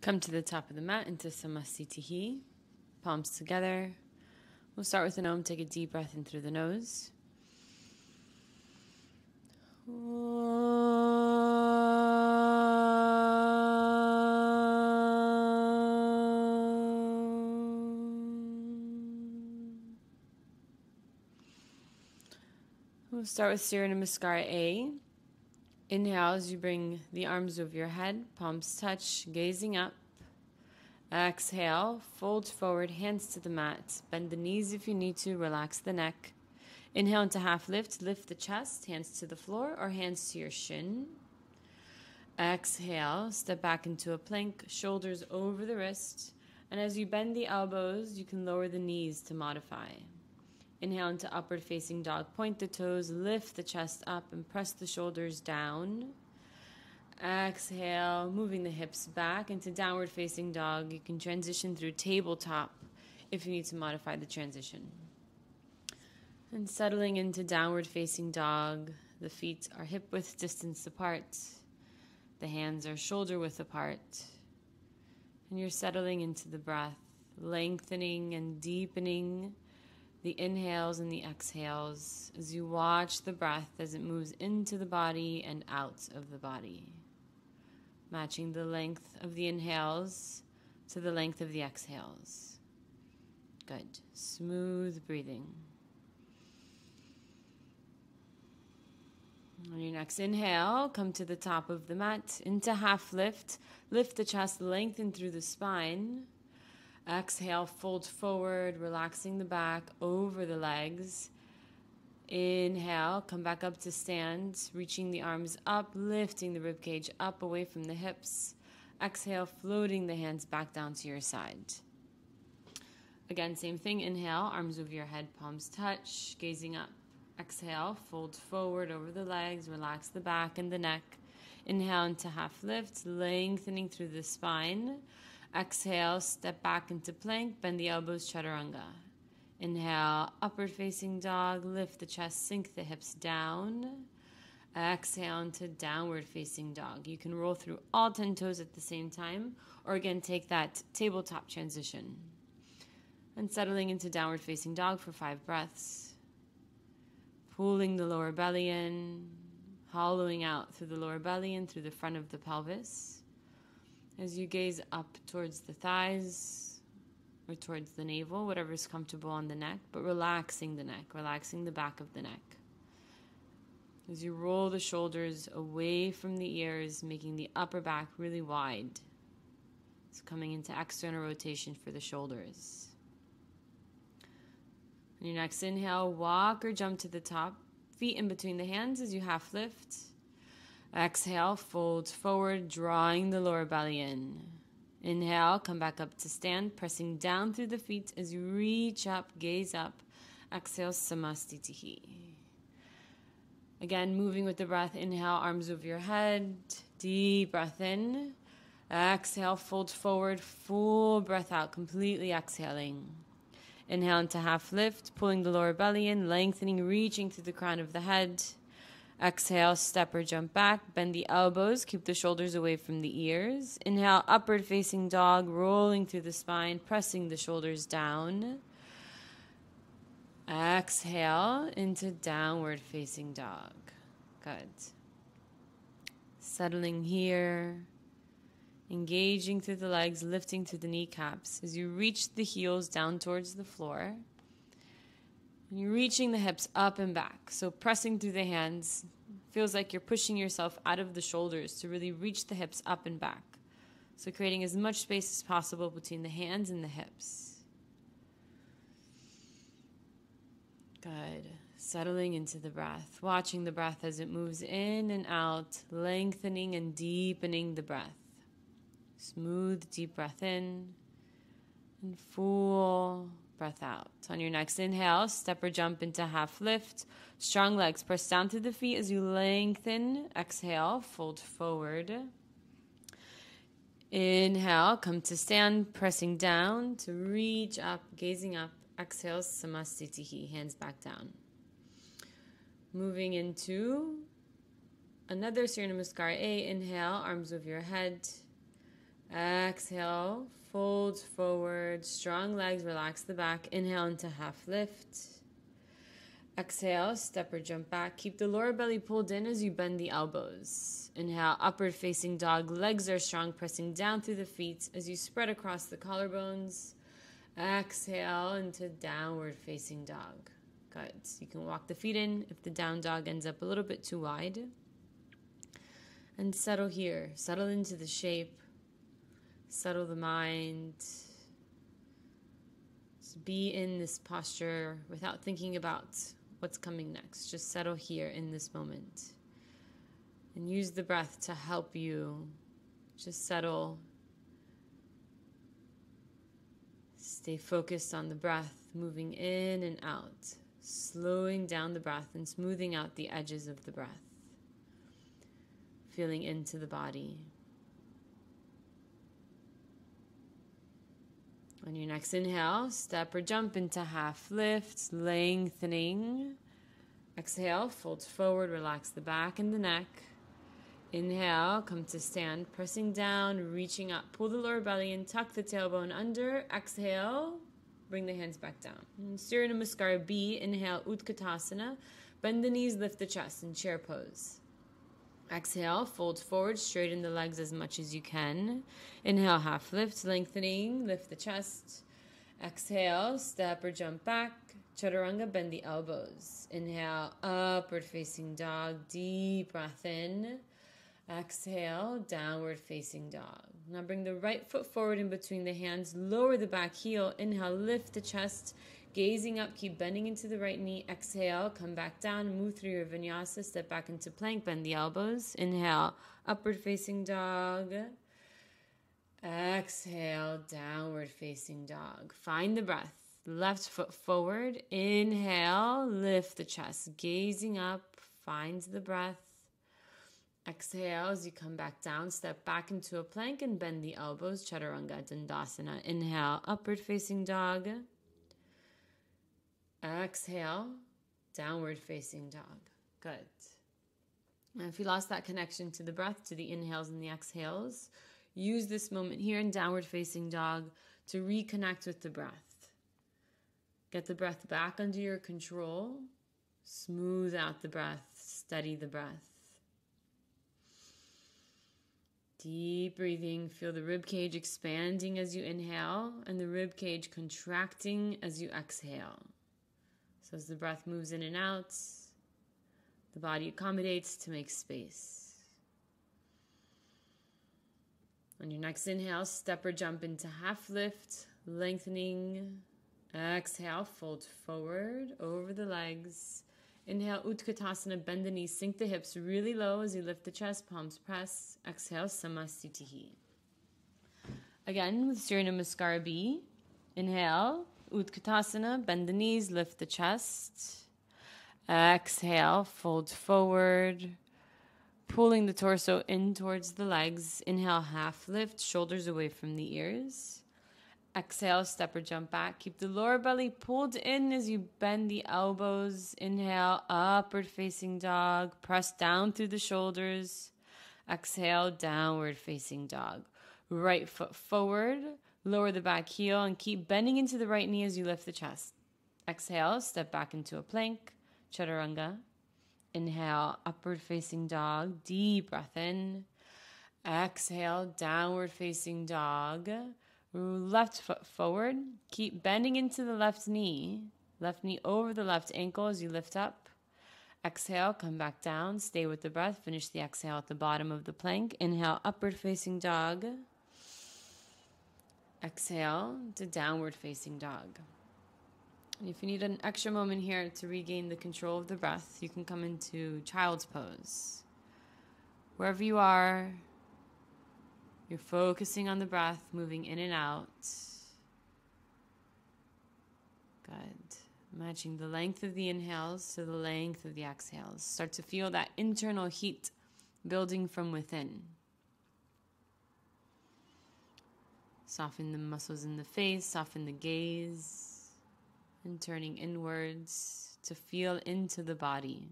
Come to the top of the mat into Samasitihi, palms together. We'll start with an Om. Take a deep breath in through the nose. We'll start with Surya Namaskar A. Inhale as you bring the arms over your head, palms touch, gazing up. Exhale, fold forward, hands to the mat. Bend the knees if you need to, relax the neck. Inhale into half lift, lift the chest, hands to the floor or hands to your shin. Exhale, step back into a plank, shoulders over the wrist. And as you bend the elbows, you can lower the knees to modify. Inhale into upward facing dog. Point the toes, lift the chest up and press the shoulders down. Exhale, moving the hips back into downward facing dog. You can transition through tabletop if you need to modify the transition. And settling into downward facing dog. The feet are hip width distance apart. The hands are shoulder width apart. And you're settling into the breath, lengthening and deepening the inhales and the exhales as you watch the breath as it moves into the body and out of the body. Matching the length of the inhales to the length of the exhales. Good. Smooth breathing. On your next inhale, come to the top of the mat into half lift. Lift the chest, lengthen through the spine. Exhale, fold forward, relaxing the back over the legs. Inhale, come back up to stand, reaching the arms up, lifting the ribcage up away from the hips. Exhale, floating the hands back down to your side. Again, same thing. Inhale, arms over your head, palms touch, gazing up. Exhale, fold forward over the legs, relax the back and the neck. Inhale into half lift, lengthening through the spine. Exhale, step back into plank, bend the elbows, chaturanga. Inhale, upward facing dog, lift the chest, sink the hips down. Exhale into downward facing dog. You can roll through all 10 toes at the same time, or again, take that tabletop transition. And settling into downward facing dog for 5 breaths. Pulling the lower belly in, hollowing out through the lower belly and through the front of the pelvis. As you gaze up towards the thighs or towards the navel, whatever's comfortable on the neck, but relaxing the neck, relaxing the back of the neck. As you roll the shoulders away from the ears, making the upper back really wide. It's coming into external rotation for the shoulders. On your next inhale, walk or jump to the top, feet in between the hands as you half lift. Exhale, fold forward, drawing the lower belly in. Inhale, come back up to stand, pressing down through the feet as you reach up, gaze up. Exhale, Samasitihi. Again, moving with the breath. Inhale, arms over your head. Deep breath in. Exhale, fold forward, full breath out, completely exhaling. Inhale into half lift, pulling the lower belly in, lengthening, reaching through the crown of the head. Exhale, step or jump back, bend the elbows, keep the shoulders away from the ears. Inhale, upward facing dog, rolling through the spine, pressing the shoulders down. Exhale into downward facing dog. Good. Settling here, engaging through the legs, lifting through the kneecaps as you reach the heels down towards the floor. You're reaching the hips up and back, so pressing through the hands. Feels like you're pushing yourself out of the shoulders to really reach the hips up and back. So creating as much space as possible between the hands and the hips. Good. Settling into the breath, watching the breath as it moves in and out, lengthening and deepening the breath. Smooth, deep breath in and full breath out. On your next inhale, step or jump into half lift. Strong legs, press down through the feet as you lengthen. Exhale, fold forward. Inhale, come to stand, pressing down to reach up, gazing up. Exhale, Samasitihi, hands back down. Moving into another Surya Namaskar A. Inhale, arms over your head. Exhale, fold forward, strong legs, relax the back. Inhale into half lift. Exhale, step or jump back. Keep the lower belly pulled in as you bend the elbows. Inhale, upward facing dog. Legs are strong, pressing down through the feet as you spread across the collarbones. Exhale into downward facing dog. Good. You can walk the feet in if the down dog ends up a little bit too wide. And settle here. Settle into the shape. Settle the mind. Just be in this posture without thinking about what's coming next. Just settle here in this moment. And use the breath to help you just settle. Stay focused on the breath, moving in and out, slowing down the breath and smoothing out the edges of the breath. Feeling into the body. On your next inhale, step or jump into half lift, lengthening. Exhale, fold forward, relax the back and the neck. Inhale, come to stand, pressing down, reaching up. Pull the lower belly in, tuck the tailbone under. Exhale, bring the hands back down. Surya Namaskar A B, inhale, Utkatasana. Bend the knees, lift the chest in chair pose. Exhale, fold forward, straighten the legs as much as you can. Inhale, half lift, lengthening, lift the chest. Exhale, step or jump back. Chaturanga, bend the elbows. Inhale, upward facing dog, deep breath in. Exhale, downward facing dog. Now bring the right foot forward in between the hands, lower the back heel. Inhale, lift the chest. Gazing up, keep bending into the right knee. Exhale, come back down, move through your vinyasa, step back into plank, bend the elbows. Inhale, upward facing dog. Exhale, downward facing dog. Find the breath. Left foot forward. Inhale, lift the chest. Gazing up, find the breath. Exhale as you come back down, step back into a plank and bend the elbows. Chaturanga Dandasana. Inhale, upward facing dog. Exhale, downward facing dog. Good. Now, if you lost that connection to the breath, to the inhales and the exhales, use this moment here in downward facing dog to reconnect with the breath. Get the breath back under your control. Smooth out the breath. Steady the breath. Deep breathing. Feel the rib cage expanding as you inhale and the rib cage contracting as you exhale. So as the breath moves in and out, the body accommodates to make space. On your next inhale, step or jump into half lift, lengthening. Exhale, fold forward over the legs. Inhale, Utkatasana, bend the knees, sink the hips really low as you lift the chest, palms press. Exhale, Samasitihi. Again, with Surya Namaskar A B. Inhale, Utkatasana, bend the knees, lift the chest. Exhale, fold forward, pulling the torso in towards the legs. Inhale, half lift, shoulders away from the ears. Exhale, step or jump back. Keep the lower belly pulled in as you bend the elbows. Inhale, upward facing dog. Press down through the shoulders. Exhale, downward facing dog. Right foot forward. Lower the back heel and keep bending into the right knee as you lift the chest. Exhale, step back into a plank, chaturanga. Inhale, upward facing dog, deep breath in. Exhale, downward facing dog. Left foot forward. Keep bending into the left knee over the left ankle as you lift up. Exhale, come back down, stay with the breath. Finish the exhale at the bottom of the plank. Inhale, upward facing dog. Exhale to downward facing dog. And if you need an extra moment here to regain the control of the breath, you can come into child's pose. Wherever you are, you're focusing on the breath, moving in and out. Good. Matching the length of the inhales to the length of the exhales. Start to feel that internal heat building from within. Soften the muscles in the face, soften the gaze, and turning inwards to feel into the body.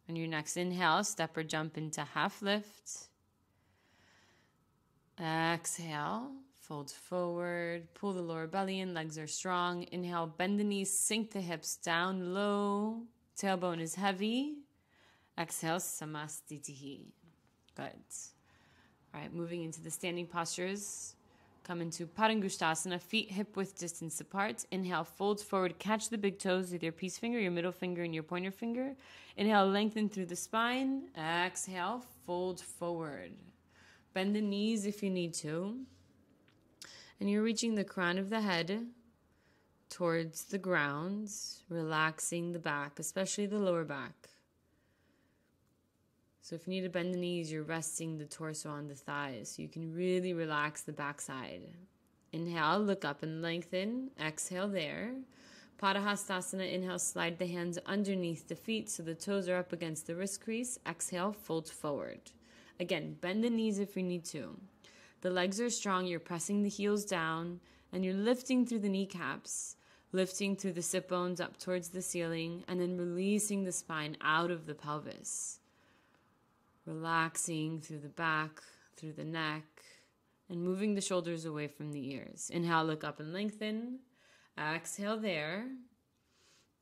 On your next inhale, step or jump into half lift. Exhale, fold forward, pull the lower belly in, legs are strong. Inhale, bend the knees, sink the hips down low. Tailbone is heavy. Exhale, Samasitihi. Good. All right, moving into the standing postures. Come into Padangusthasana, feet hip-width distance apart. Inhale, fold forward, catch the big toes with your peace finger, your middle finger, and your pointer finger. Inhale, lengthen through the spine. Exhale, fold forward. Bend the knees if you need to. And you're reaching the crown of the head towards the ground, relaxing the back, especially the lower back. So if you need to bend the knees, you're resting the torso on the thighs, so you can really relax the backside. Inhale, look up and lengthen. Exhale there. Padahastasana, inhale, slide the hands underneath the feet so the toes are up against the wrist crease. Exhale, fold forward. Again, bend the knees if you need to. The legs are strong, you're pressing the heels down, and you're lifting through the kneecaps, lifting through the sit bones up towards the ceiling, and then releasing the spine out of the pelvis. Relaxing through the back, through the neck, and moving the shoulders away from the ears. Inhale, look up and lengthen. Exhale there.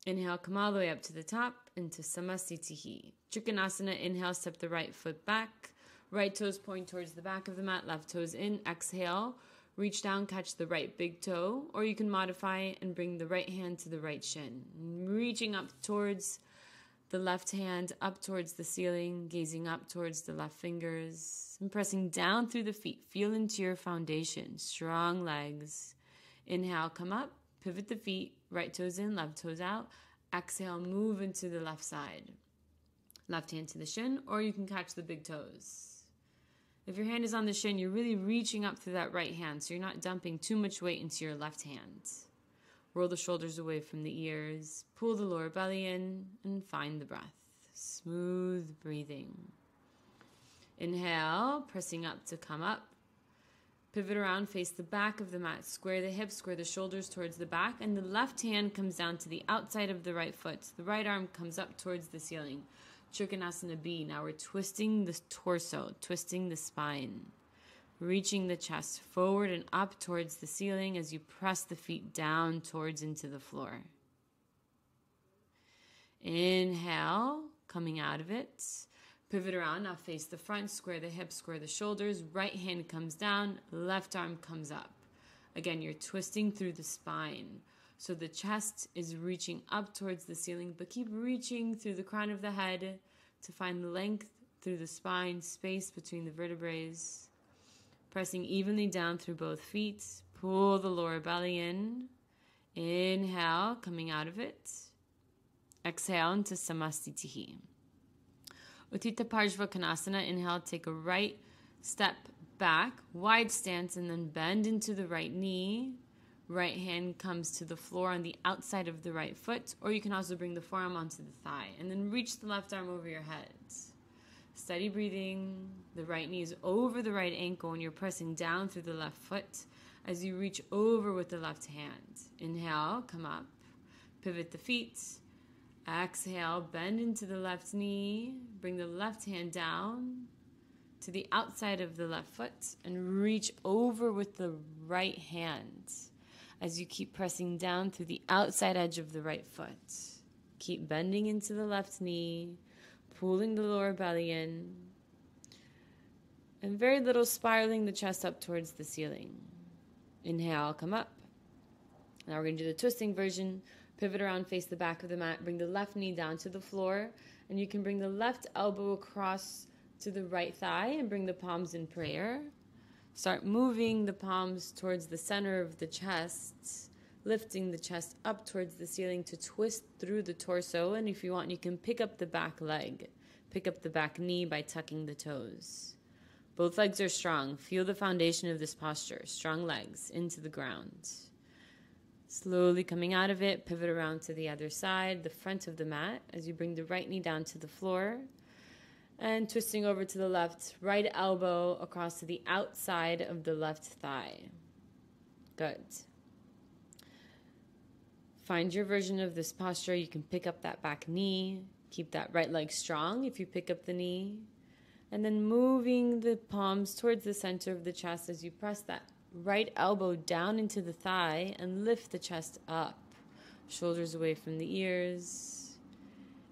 Inhale, come all the way up to the top into Samasitihi Chikanasana. Inhale, step the right foot back. Right toes point towards the back of the mat, left toes in. Exhale, reach down, catch the right big toe, or you can modify and bring the right hand to the right shin. Reaching up towards the left hand, up towards the ceiling, gazing up towards the left fingers, and pressing down through the feet. Feel into your foundation, strong legs. Inhale, come up, pivot the feet, right toes in, left toes out. Exhale, move into the left side. Left hand to the shin, or you can catch the big toes. If your hand is on the shin, you're really reaching up through that right hand, so you're not dumping too much weight into your left hand. Roll the shoulders away from the ears, pull the lower belly in, and find the breath. Smooth breathing. Inhale, pressing up to come up. Pivot around, face the back of the mat. Square the hips, square the shoulders towards the back, and the left hand comes down to the outside of the right foot. The right arm comes up towards the ceiling. Chikanasana B. Now we're twisting the torso, twisting the spine, reaching the chest forward and up towards the ceiling as you press the feet down towards into the floor. Inhale, coming out of it. Pivot around, now face the front, square the hips, square the shoulders. Right hand comes down, left arm comes up. Again, you're twisting through the spine. So the chest is reaching up towards the ceiling, but keep reaching through the crown of the head to find length through the spine, space between the vertebrae. Pressing evenly down through both feet. Pull the lower belly in. Inhale, coming out of it. Exhale into Samasitihi. Utkatasana. Inhale, take a right step back, wide stance, and then bend into the right knee. Right hand comes to the floor on the outside of the right foot, or you can also bring the forearm onto the thigh, and then reach the left arm over your head. Steady breathing. The right knee is over the right ankle, and you're pressing down through the left foot as you reach over with the left hand. Inhale, come up. Pivot the feet. Exhale, bend into the left knee. Bring the left hand down to the outside of the left foot and reach over with the right hand as you keep pressing down through the outside edge of the right foot. Keep bending into the left knee, pulling the lower belly in, and very little spiraling the chest up towards the ceiling. Inhale, come up. Now we're going to do the twisting version. Pivot around, face the back of the mat, bring the left knee down to the floor, and you can bring the left elbow across to the right thigh and bring the palms in prayer. Start moving the palms towards the center of the chest, lifting the chest up towards the ceiling to twist through the torso. And if you want, you can pick up the back leg, pick up the back knee by tucking the toes. Both legs are strong. Feel the foundation of this posture. Strong legs into the ground. Slowly coming out of it, pivot around to the other side, the front of the mat, as you bring the right knee down to the floor. And twisting over to the left, right elbow across to the outside of the left thigh. Good. Find your version of this posture. You can pick up that back knee. Keep that right leg strong if you pick up the knee. And then moving the palms towards the center of the chest as you press that right elbow down into the thigh and lift the chest up. Shoulders away from the ears.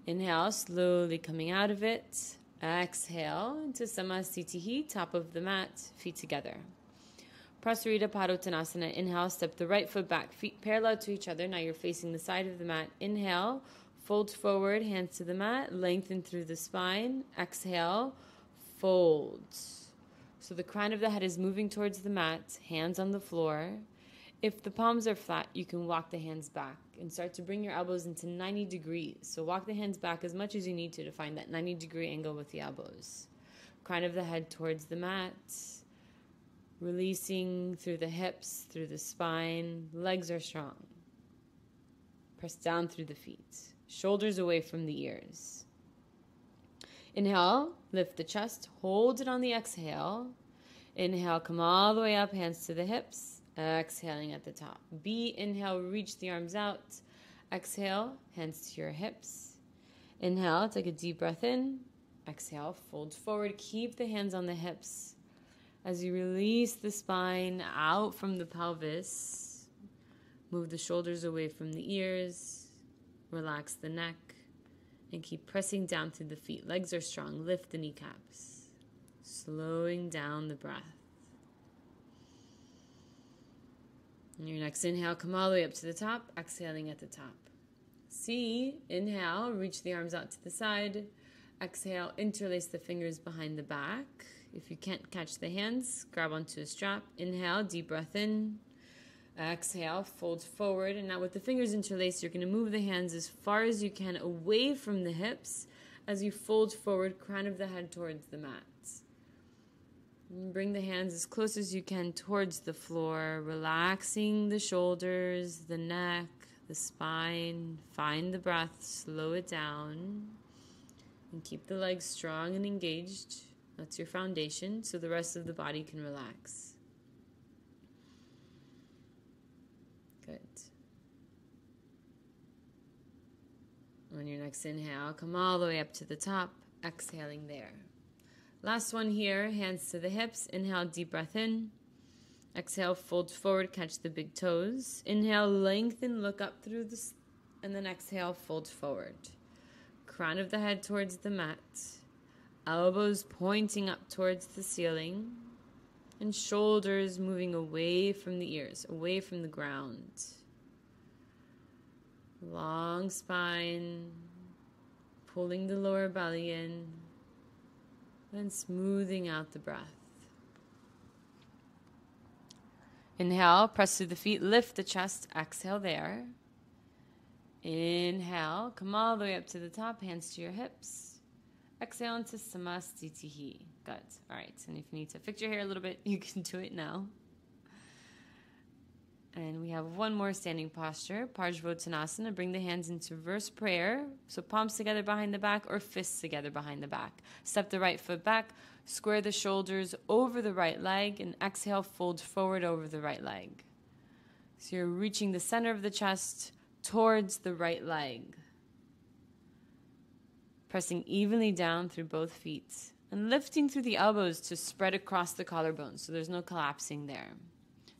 Inhale, slowly coming out of it. Exhale into Samasitihi, top of the mat, feet together. Paschimottanasana. Inhale, step the right foot back, feet parallel to each other. Now you're facing the side of the mat. Inhale, fold forward, hands to the mat, lengthen through the spine. Exhale, fold. So the crown of the head is moving towards the mat, hands on the floor. If the palms are flat, you can walk the hands back and start to bring your elbows into 90 degrees. So walk the hands back as much as you need to find that 90-degree angle with the elbows. Crown of the head towards the mat, releasing through the hips, through the spine. Legs are strong. Press down through the feet. Shoulders away from the ears. Inhale, lift the chest, hold it on the exhale. Inhale, come all the way up, hands to the hips. Exhaling at the top. B, inhale, reach the arms out. Exhale, hands to your hips. Inhale, take a deep breath in. Exhale, fold forward. Keep the hands on the hips. As you release the spine out from the pelvis, move the shoulders away from the ears. Relax the neck. And keep pressing down through the feet. Legs are strong. Lift the kneecaps. Slowing down the breath. On your next inhale, come all the way up to the top. Exhaling at the top. C, inhale, reach the arms out to the side. Exhale, interlace the fingers behind the back. If you can't catch the hands, grab onto a strap. Inhale, deep breath in. Exhale, fold forward. And now with the fingers interlaced, you're going to move the hands as far as you can away from the hips as you fold forward, crown of the head towards the mat. And bring the hands as close as you can towards the floor, relaxing the shoulders, the neck, the spine. Find the breath, slow it down, and keep the legs strong and engaged. That's your foundation, so the rest of the body can relax. Good. On your next inhale, come all the way up to the top, exhaling there. Last one here, hands to the hips. Inhale, deep breath in. Exhale, fold forward, catch the big toes. Inhale, lengthen, look up through this, and then exhale, fold forward. Crown of the head towards the mat. Elbows pointing up towards the ceiling. And shoulders moving away from the ears, away from the ground. Long spine, pulling the lower belly in, then smoothing out the breath. Inhale, press through the feet, lift the chest, exhale there. Inhale, come all the way up to the top, hands to your hips. Exhale into Samasitihi. Good. All right. And if you need to fix your hair a little bit, you can do it now. And we have one more standing posture, Pajamottanasana. Bring the hands into reverse prayer. So palms together behind the back or fists together behind the back. Step the right foot back, square the shoulders over the right leg, and exhale, fold forward over the right leg. So you're reaching the center of the chest towards the right leg. Pressing evenly down through both feet and lifting through the elbows to spread across the collarbones so there's no collapsing there.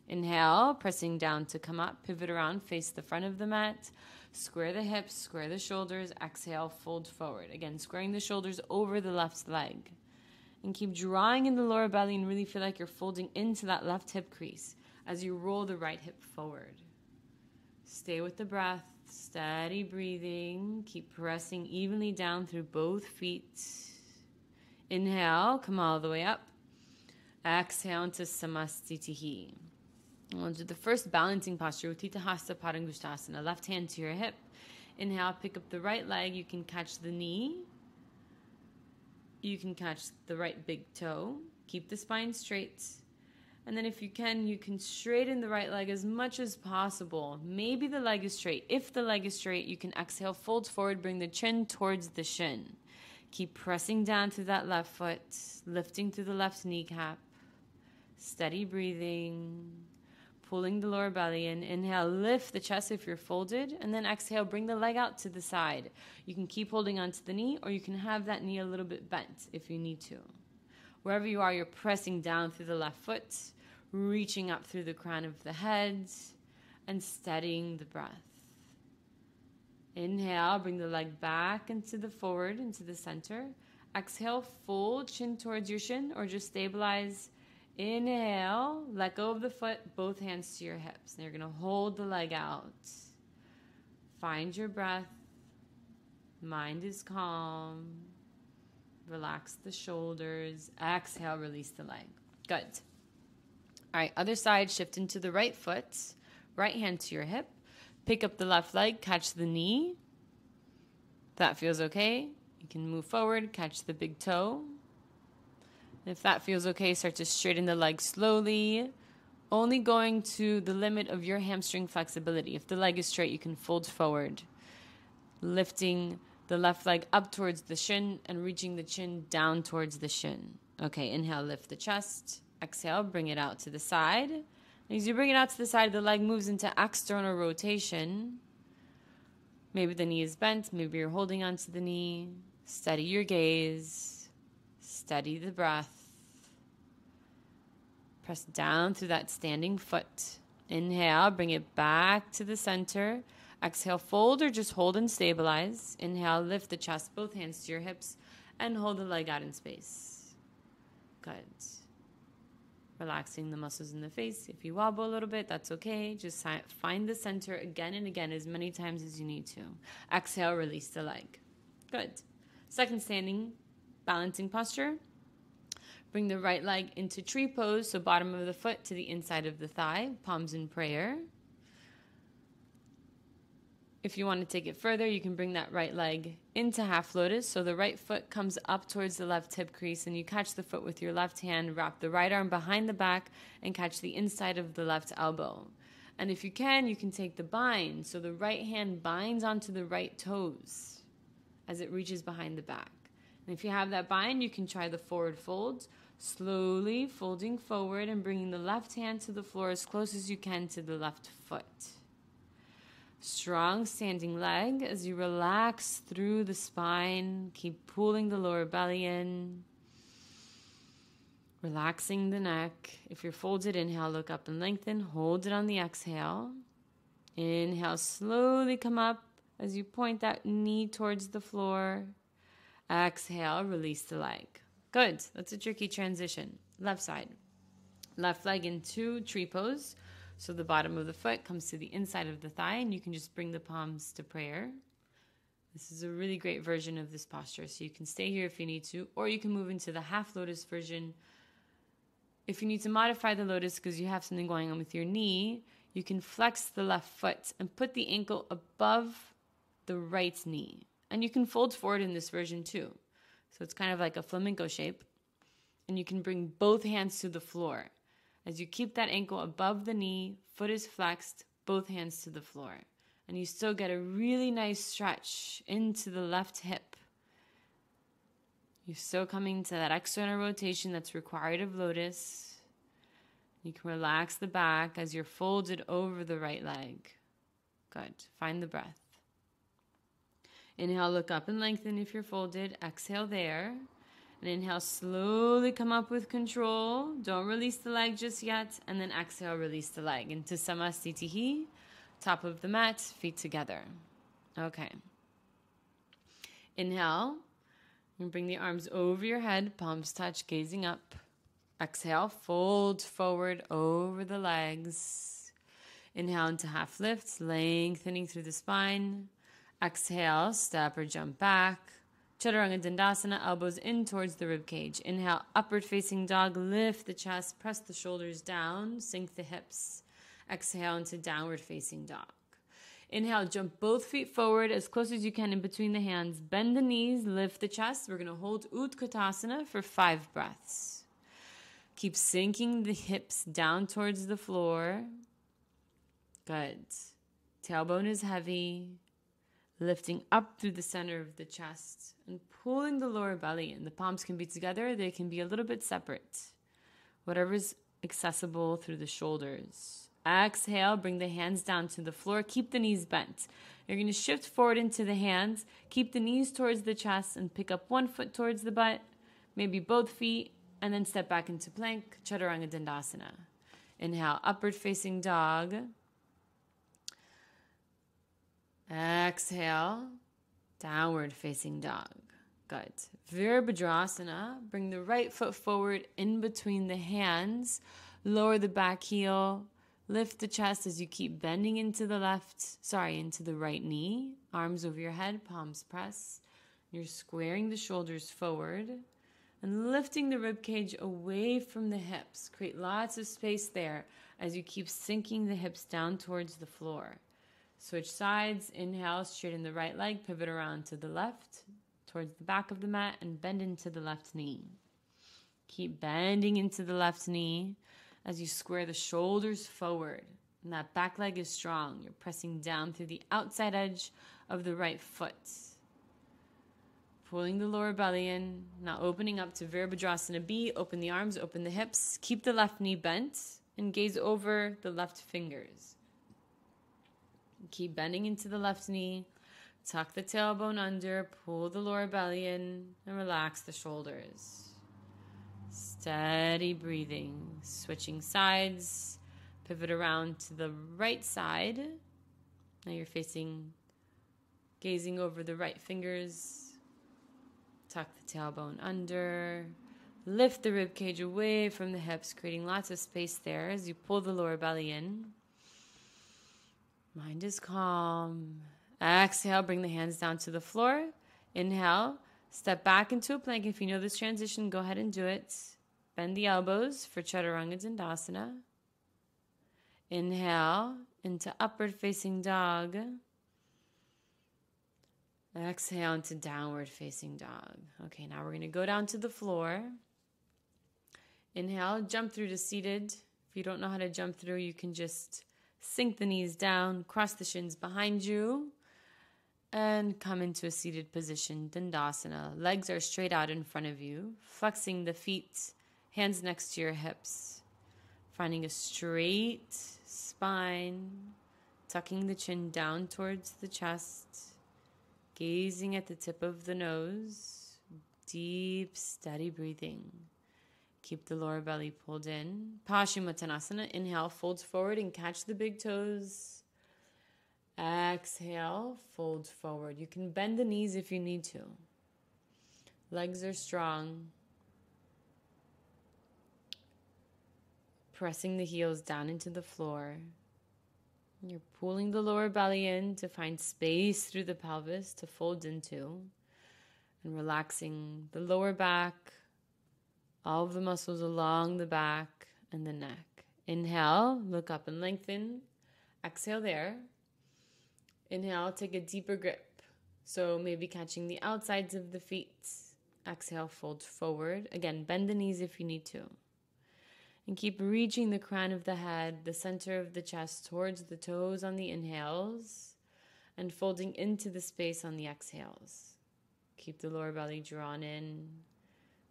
Inhale, pressing down to come up, pivot around, face the front of the mat, square the hips, square the shoulders, exhale, fold forward. Again, squaring the shoulders over the left leg. And keep drawing in the lower belly and really feel like you're folding into that left hip crease as you roll the right hip forward. Stay with the breath. Steady breathing. Keep pressing evenly down through both feet. Inhale, come all the way up. Exhale into Samasitihi. We'll do the first balancing posture, Utkatasana, left hand to your hip. Inhale, pick up the right leg. You can catch the knee. You can catch the right big toe. Keep the spine straight. And then if you can straighten the right leg as much as possible. Maybe the leg is straight. If the leg is straight, you can exhale, fold forward, bring the chin towards the shin. Keep pressing down through that left foot, lifting through the left kneecap. Steady breathing, pulling the lower belly in. Inhale, lift the chest if you're folded, and then exhale, bring the leg out to the side. You can keep holding onto the knee, or you can have that knee a little bit bent if you need to. Wherever you are, you're pressing down through the left foot, reaching up through the crown of the head, and steadying the breath. Inhale, bring the leg back into the forward, into the center. Exhale, fold chin towards your shin, or just stabilize. Inhale, let go of the foot, both hands to your hips. And you're going to hold the leg out. Find your breath. Mind is calm. Relax the shoulders. Exhale, release the leg. Good. All right, other side, shift into the right foot. Right hand to your hip. Pick up the left leg, catch the knee. If that feels okay, you can move forward, catch the big toe. If that feels okay, start to straighten the leg slowly, only going to the limit of your hamstring flexibility. If the leg is straight, you can fold forward, lifting the left leg up towards the shin and reaching the chin down towards the shin. Okay, inhale, lift the chest. Exhale, bring it out to the side. As you bring it out to the side, the leg moves into external rotation. Maybe the knee is bent. Maybe you're holding onto the knee. Steady your gaze. Steady the breath. Press down through that standing foot. Inhale, bring it back to the center. Exhale, fold or just hold and stabilize. Inhale, lift the chest, both hands to your hips, and hold the leg out in space. Good. Relaxing the muscles in the face. If you wobble a little bit, that's okay. Just find the center again and again as many times as you need to. Exhale, release the leg. Good. Second standing balancing posture. Bring the right leg into tree pose, so bottom of the foot to the inside of the thigh, palms in prayer. If you want to take it further, you can bring that right leg into half lotus. So the right foot comes up towards the left hip crease, and you catch the foot with your left hand, wrap the right arm behind the back, and catch the inside of the left elbow. And if you can take the bind. So the right hand binds onto the right toes as it reaches behind the back. And if you have that bind, you can try the forward fold, slowly folding forward and bringing the left hand to the floor as close as you can to the left foot. Strong standing leg as you relax through the spine. Keep pulling the lower belly in. Relaxing the neck. If you're folded, inhale, look up and lengthen. Hold it on the exhale. Inhale, slowly come up as you point that knee towards the floor. Exhale, release the leg. Good. That's a tricky transition. Left side. Left leg into tree pose. So the bottom of the foot comes to the inside of the thigh, and you can just bring the palms to prayer. This is a really great version of this posture. So you can stay here if you need to, or you can move into the half lotus version. If you need to modify the lotus because you have something going on with your knee, you can flex the left foot and put the ankle above the right knee. And you can fold forward in this version too. So it's kind of like a flamenco shape. And you can bring both hands to the floor. As you keep that ankle above the knee, foot is flexed, both hands to the floor. And you still get a really nice stretch into the left hip. You're still coming to that external rotation that's required of lotus. You can relax the back as you're folded over the right leg. Good. Find the breath. Inhale, look up and lengthen if you're folded. Exhale there. And inhale, slowly come up with control. Don't release the leg just yet. And then exhale, release the leg into Samasitihi. Top of the mat, feet together. Okay. Inhale. And bring the arms over your head, palms touch, gazing up. Exhale, fold forward over the legs. Inhale into half lifts, lengthening through the spine. Exhale, step or jump back. Chaturanga Dandasana, elbows in towards the rib cage. Inhale, upward facing dog, lift the chest, press the shoulders down, sink the hips. Exhale into downward facing dog. Inhale, jump both feet forward as close as you can in between the hands. Bend the knees, lift the chest. We're going to hold Utkatasana for 5 breaths. Keep sinking the hips down towards the floor. Good. Tailbone is heavy. Lifting up through the center of the chest and pulling the lower belly in. The palms can be together. They can be a little bit separate. Whatever is accessible through the shoulders. Exhale, bring the hands down to the floor. Keep the knees bent. You're going to shift forward into the hands. Keep the knees towards the chest and pick up one foot towards the butt. Maybe both feet. And then step back into plank, Chaturanga Dandasana. Inhale, upward facing dog. Exhale, downward facing dog. Good. Virabhadrasana. Bring the right foot forward in between the hands. Lower the back heel. Lift the chest as you keep bending into the into the right knee. Arms over your head, palms press. You're squaring the shoulders forward and lifting the rib cage away from the hips. Create lots of space there as you keep sinking the hips down towards the floor. Switch sides. Inhale, straighten the right leg, pivot around to the left, towards the back of the mat, and bend into the left knee. Keep bending into the left knee as you square the shoulders forward. And that back leg is strong. You're pressing down through the outside edge of the right foot. Pulling the lower belly in. Now opening up to Virabhadrasana A B. Open the arms, open the hips. Keep the left knee bent and gaze over the left fingers. Keep bending into the left knee. Tuck the tailbone under. Pull the lower belly in and relax the shoulders. Steady breathing. Switching sides. Pivot around to the right side. Now you're gazing over the right fingers. Tuck the tailbone under. Lift the rib cage away from the hips, creating lots of space there as you pull the lower belly in. Mind is calm. Exhale, bring the hands down to the floor. Inhale, step back into a plank. If you know this transition, go ahead and do it. Bend the elbows for Chaturanga Dandasana. Inhale into upward facing dog. Exhale into downward facing dog. Okay, now we're going to go down to the floor. Inhale, jump through to seated. If you don't know how to jump through, you can just sink the knees down, cross the shins behind you, and come into a seated position, Dandasana. Legs are straight out in front of you, flexing the feet, hands next to your hips. Finding a straight spine, tucking the chin down towards the chest, gazing at the tip of the nose, deep, steady breathing. Keep the lower belly pulled in. Paschimottanasana. Inhale, fold forward and catch the big toes. Exhale, fold forward. You can bend the knees if you need to. Legs are strong. Pressing the heels down into the floor. You're pulling the lower belly in to find space through the pelvis to fold into. And relaxing the lower back, all of the muscles along the back and the neck. Inhale, look up and lengthen. Exhale there. Inhale, take a deeper grip. So maybe catching the outsides of the feet. Exhale, fold forward. Again, bend the knees if you need to. And keep reaching the crown of the head, the center of the chest towards the toes on the inhales and folding into the space on the exhales. Keep the lower belly drawn in.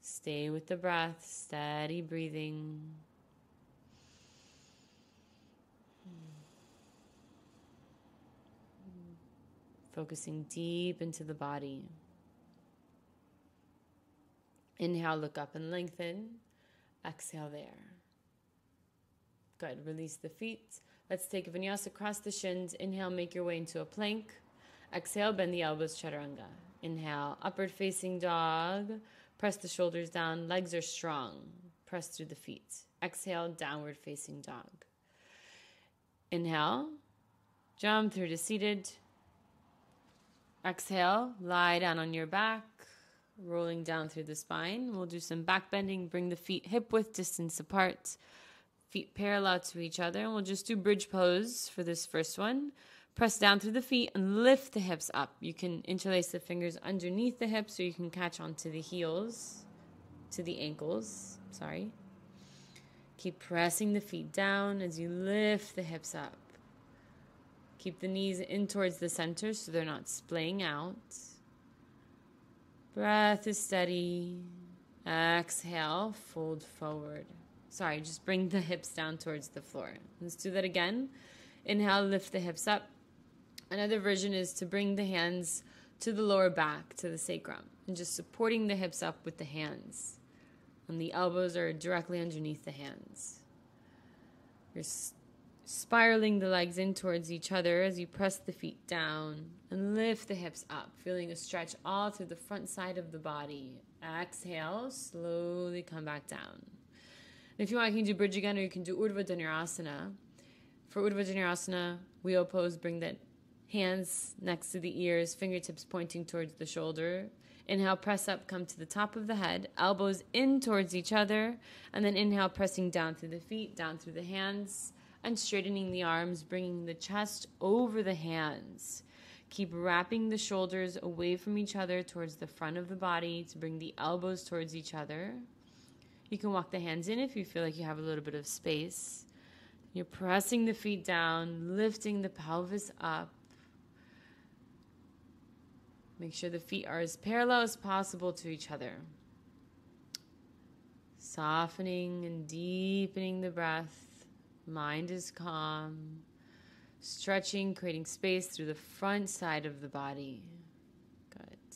Stay with the breath, steady breathing. Focusing deep into the body. Inhale, look up and lengthen. Exhale there. Good. Release the feet. Let's take a vinyasa across the shins. Inhale, make your way into a plank. Exhale, bend the elbows, chaturanga. Inhale, upward facing dog. Press the shoulders down. Legs are strong. Press through the feet. Exhale, downward facing dog. Inhale, jump through to seated. Exhale, lie down on your back, rolling down through the spine. We'll do some back bending. Bring the feet hip width distance apart. Feet parallel to each other. And we'll just do bridge pose for this first one. Press down through the feet and lift the hips up. You can interlace the fingers underneath the hips so you can catch onto the heels, to the ankles, Keep pressing the feet down as you lift the hips up. Keep the knees in towards the center so they're not splaying out. Breath is steady. Exhale, fold forward. Just bring the hips down towards the floor. Let's do that again. Inhale, lift the hips up. Another version is to bring the hands to the lower back, to the sacrum, and just supporting the hips up with the hands. And the elbows are directly underneath the hands. You're spiraling the legs in towards each other as you press the feet down and lift the hips up, feeling a stretch all through the front side of the body. Exhale, slowly come back down. If you want, you can do bridge again, or you can do Urdhva Dhanurasana. For Urdhva Dhanurasana, wheel pose, bring the hands next to the ears, fingertips pointing towards the shoulder. Inhale, press up, come to the top of the head, elbows in towards each other, and then inhale, pressing down through the feet, down through the hands, and straightening the arms, bringing the chest over the hands. Keep wrapping the shoulders away from each other towards the front of the body to bring the elbows towards each other. You can walk the hands in if you feel like you have a little bit of space. You're pressing the feet down, lifting the pelvis up. Make sure the feet are as parallel as possible to each other. Softening and deepening the breath. Mind is calm. Stretching, creating space through the front side of the body. Good.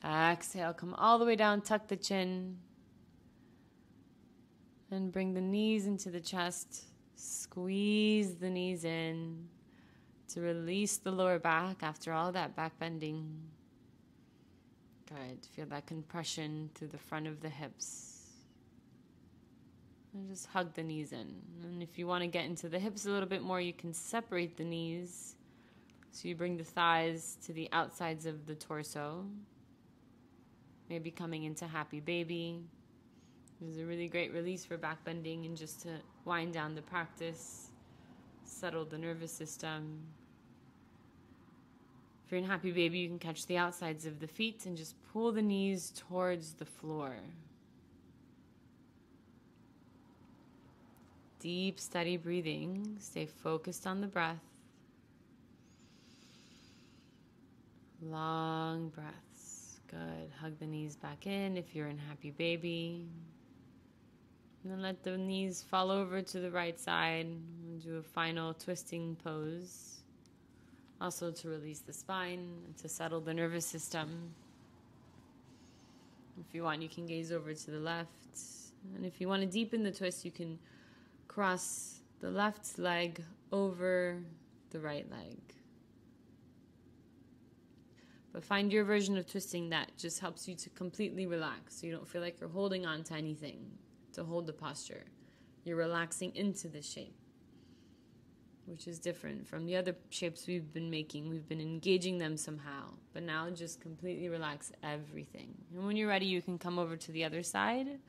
Exhale, come all the way down, tuck the chin. And bring the knees into the chest. Squeeze the knees in to release the lower back after all that back bending. Good. Feel that compression through the front of the hips. And just hug the knees in. And if you want to get into the hips a little bit more, you can separate the knees. So you bring the thighs to the outsides of the torso. Maybe coming into happy baby. This is a really great release for back bending and just to wind down the practice, settle the nervous system. If you're in happy baby, you can catch the outsides of the feet and just pull the knees towards the floor. Deep, steady breathing. Stay focused on the breath. Long breaths. Good. Hug the knees back in if you're in happy baby. And then let the knees fall over to the right side. And do a final twisting pose. Also to release the spine and to settle the nervous system. If you want, you can gaze over to the left. And if you want to deepen the twist, you can cross the left leg over the right leg. But find your version of twisting that just helps you to completely relax, so you don't feel like you're holding on to anything to hold the posture. You're relaxing into this shape, which is different from the other shapes we've been making. We've been engaging them somehow, but now just completely relax everything. And when you're ready, you can come over to the other side.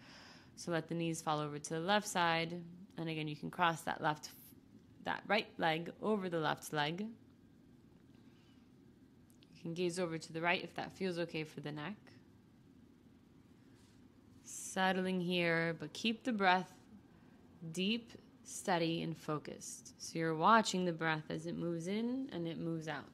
So let the knees fall over to the left side. And again, you can cross that right leg over the left leg. You can gaze over to the right if that feels okay for the neck. Settling here, but keep the breath deep, steady, and focused. So you're watching the breath as it moves in and it moves out.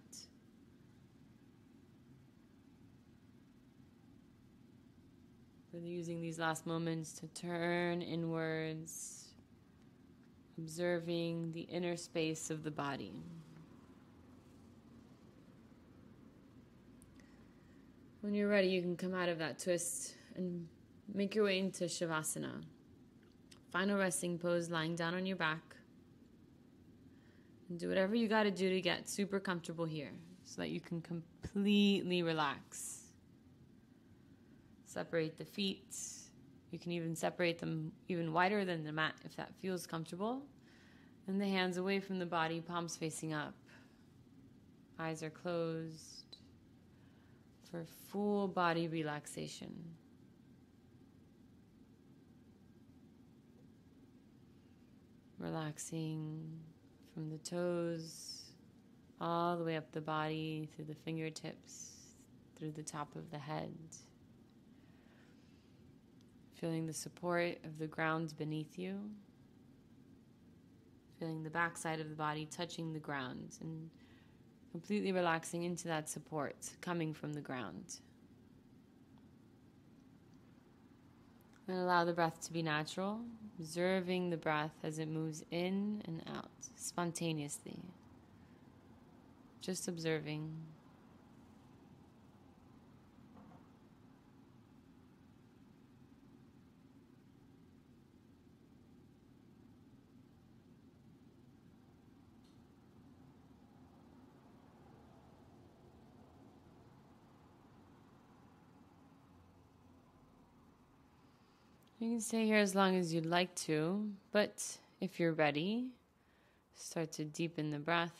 Really using these last moments to turn inwards, observing the inner space of the body. When you're ready, you can come out of that twist and make your way into Shavasana. Final resting pose, lying down on your back. And do whatever you got to do to get super comfortable here so that you can completely relax. Separate the feet. You can even separate them even wider than the mat if that feels comfortable. And the hands away from the body, palms facing up. Eyes are closed for full body relaxation. Relaxing from the toes all the way up the body, through the fingertips, through the top of the head. Feeling the support of the ground beneath you. Feeling the backside of the body touching the ground and completely relaxing into that support coming from the ground. And allow the breath to be natural, observing the breath as it moves in and out spontaneously. Just observing. You can stay here as long as you'd like to, but if you're ready, start to deepen the breath.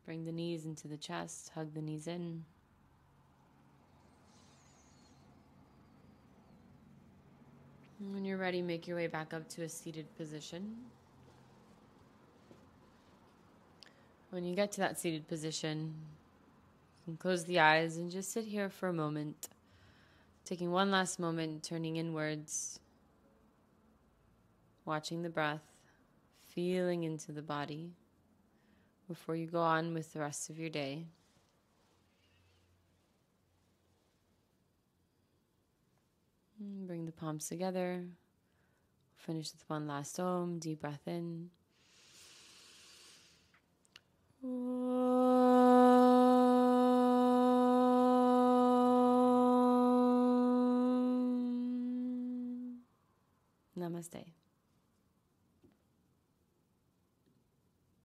Bring the knees into the chest, hug the knees in. And when you're ready, make your way back up to a seated position. When you get to that seated position, you can close the eyes and just sit here for a moment, taking one last moment, turning inwards, watching the breath, feeling into the body before you go on with the rest of your day. And bring the palms together. Finish with one last Om. Deep breath in. Namaste.